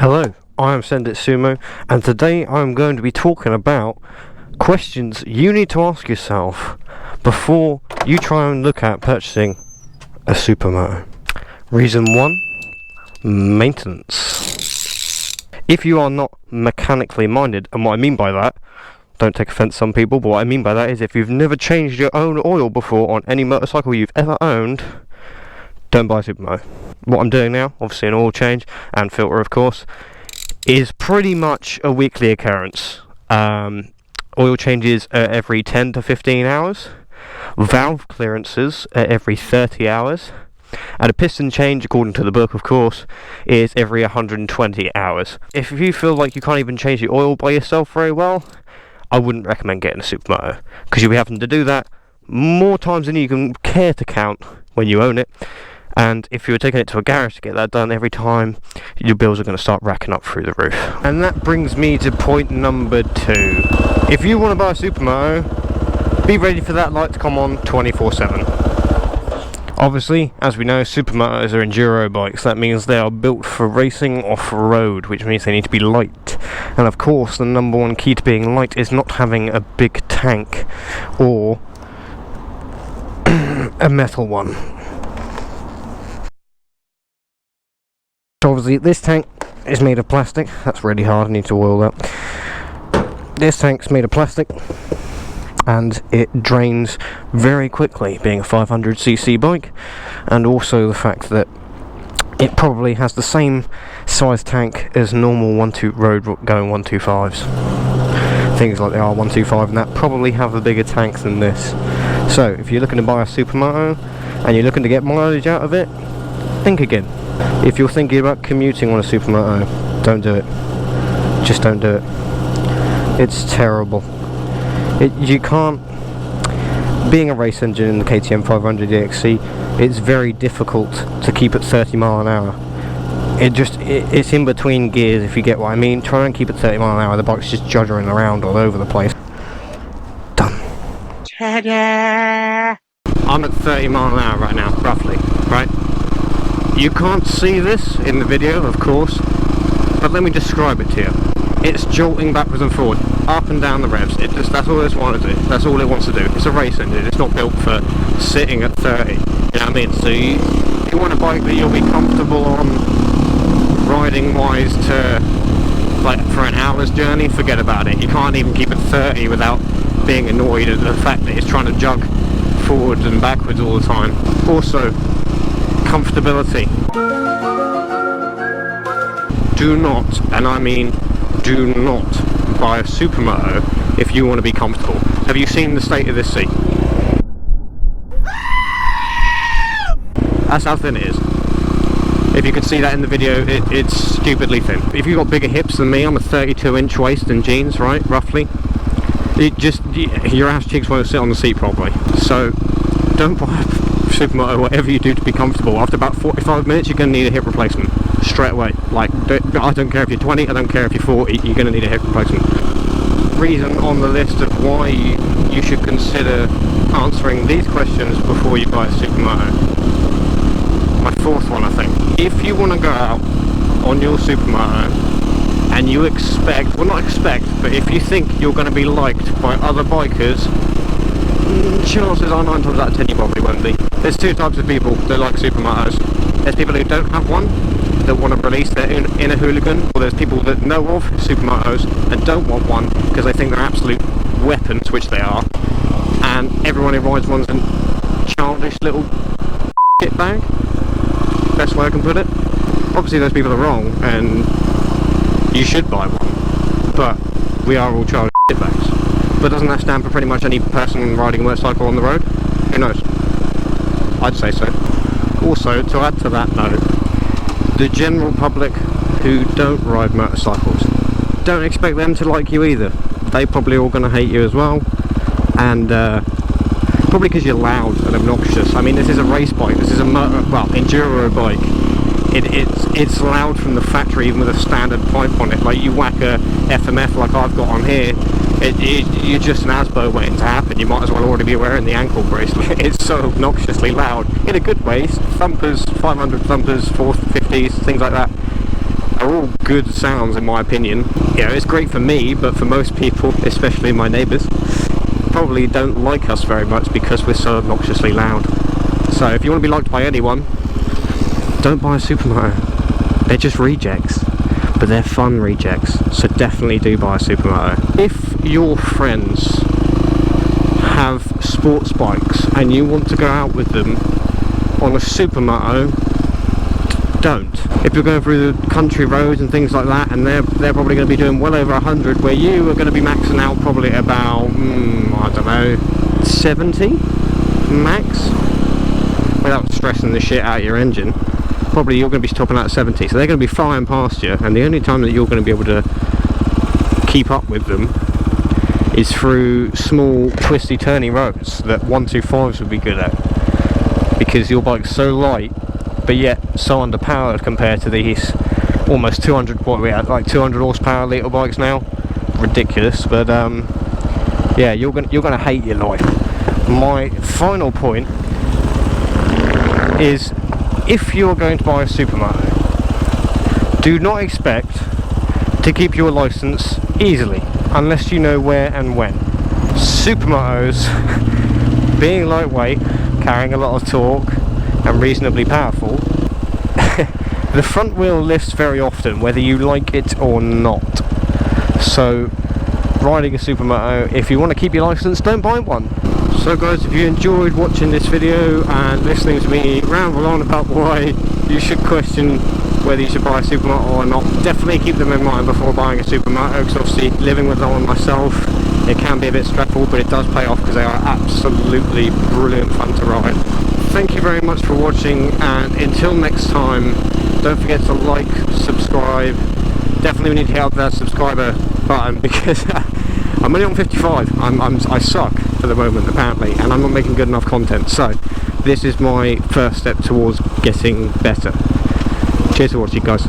Hello, I am Send It Sumo, and today I'm going to be talking about questions you need to ask yourself before you try and look at purchasing a Supermoto. Reason 1, maintenance. If you are not mechanically minded, and what I mean by that, don't take offense some people, but what I mean by that is if you've never changed your own oil before on any motorcycle you've ever owned, don't buy a Supermoto. What I'm doing now, obviously an oil change and filter of course, is pretty much a weekly occurrence. Oil changes every 10 to 15 hours, valve clearances every 30 hours, and a piston change, according to the book of course, is every 120 hours. If you feel like you can't even change the oil by yourself very well, I wouldn't recommend getting a Supermoto, because you'll be having to do that more times than you can care to count when you own it. And if you were taking it to a garage to get that done every time, your bills are going to start racking up through the roof. And that brings me to point number 2. If you want to buy a Supermoto, be ready for that light to come on 24/7. Obviously, as we know, Supermotos are enduro bikes. That means they are built for racing off-road, which means they need to be light. And of course, the number one key to being light is not having a big tank or a metal one. So obviously this tank is made of plastic. That's really hard, I need to oil that. This tank's made of plastic and it drains very quickly, being a 500cc bike, and also the fact that it probably has the same size tank as normal road going 125s. Things like the R125 and that probably have a bigger tank than this. So if you're looking to buy a Supermoto and you're looking to get mileage out of it, think again. If you're thinking about commuting on a Supermoto, don't do it. Just don't do it. It's terrible. You can't... Being a race engine in the KTM 500 EXC, it's very difficult to keep at 30 mile an hour. It's in between gears, if you get what I mean. Try and keep at 30 mile an hour, the bike's just juddering around all over the place. Done. Ta-da! I'm at 30 mile an hour right now, roughly, right? You can't see this in the video, of course, but let me describe it to you. It's jolting backwards and forward, up and down the revs. That's all it wants to do. That's all it wants to do. It's a race engine. It's not built for sitting at 30. You know what I mean? So you want a bike that you'll be comfortable on, riding wise to, like, for an hour's journey. Forget about it. You can't even keep it 30 without being annoyed at the fact that it's trying to jog forwards and backwards all the time. Also, comfortability. Do not, and I mean do not, buy a Supermoto if you want to be comfortable. Have you seen the state of this seat? That's how thin it is. If you could see that in the video, it's stupidly thin. If you've got bigger hips than me, I'm a 32-inch waist in jeans, right, roughly. Your ass cheeks won't sit on the seat properly. So don't buy a Supermoto, whatever you do to be comfortable. After about 45 minutes you're going to need a hip replacement straight away. Like, I don't care if you're 20, I don't care if you're 40, you're going to need a hip replacement. Reason on the list of why you should consider answering these questions before you buy a Supermoto. My fourth one, I think. If you want to go out on your Supermoto and you expect, well not expect, but if you think you're going to be liked by other bikers, chances are 9 times out of 10 you probably won't be. There's two types of people that like Supermotos. There's people who don't have one, that want to release their inner hooligan, or there's people that know of Supermotos and don't want one because they think they're absolute weapons, which they are, and everyone who rides one's a childish little shit bag. Best way I can put it. Obviously those people are wrong and you should buy one, but we are all childish shit bags. But doesn't that stand for pretty much any person riding a motorcycle on the road? Who knows? I'd say so. Also, to add to that note, the general public who don't ride motorcycles, don't expect them to like you either. They probably all going to hate you as well, and probably because you're loud and obnoxious. I mean, this is a race bike, this is a enduro bike. It's loud from the factory, even with a standard pipe on it. Like, you whack a FMF like I've got on here, you're just an ASBO waiting to happen. You might as well already be wearing the ankle bracelet. It's so obnoxiously loud, in a good way. Thumpers, 500 thumpers, 450s, things like that. are all good sounds in my opinion. You know, it's great for me, but for most people, especially my neighbours, probably don't like us very much because we're so obnoxiously loud. So if you want to be liked by anyone, don't buy a Supermoto. They're just rejects, but they're fun rejects, so definitely do buy a Supermoto. If your friends have sports bikes and you want to go out with them on a Supermoto, don't. If you're going through the country roads and things like that, and they're probably going to be doing well over 100, where you are going to be maxing out probably at about, I don't know, 70 max, without stressing the shit out of your engine. Probably you're going to be stopping at 70, so they're going to be flying past you, and the only time that you're going to be able to keep up with them is through small twisty turny roads that 125s would be good at, because your bike's so light but yet so underpowered compared to these almost 200, what are we at, like 200 horsepower little bikes now. Ridiculous. But yeah, you're gonna hate your life. My final point is, if you're going to buy a Supermoto, do not expect to keep your license easily unless you know where and when. Supermotos, being lightweight, carrying a lot of torque and reasonably powerful, the front wheel lifts very often whether you like it or not. So riding a Supermoto, if you want to keep your license, don't buy one. So guys, if you enjoyed watching this video and listening to me ramble on about why you should question whether you should buy a Supermoto or not, definitely keep them in mind before buying a Supermoto, because obviously living with one myself, it can be a bit stressful, but it does pay off because they are absolutely brilliant fun to ride. Thank you very much for watching, and until next time, don't forget to like, subscribe. Definitely need to hit up that subscriber button, because I'm only on 55. I suck for the moment apparently, and I'm not making good enough content, so this is my first step towards getting better. Cheers for watching guys.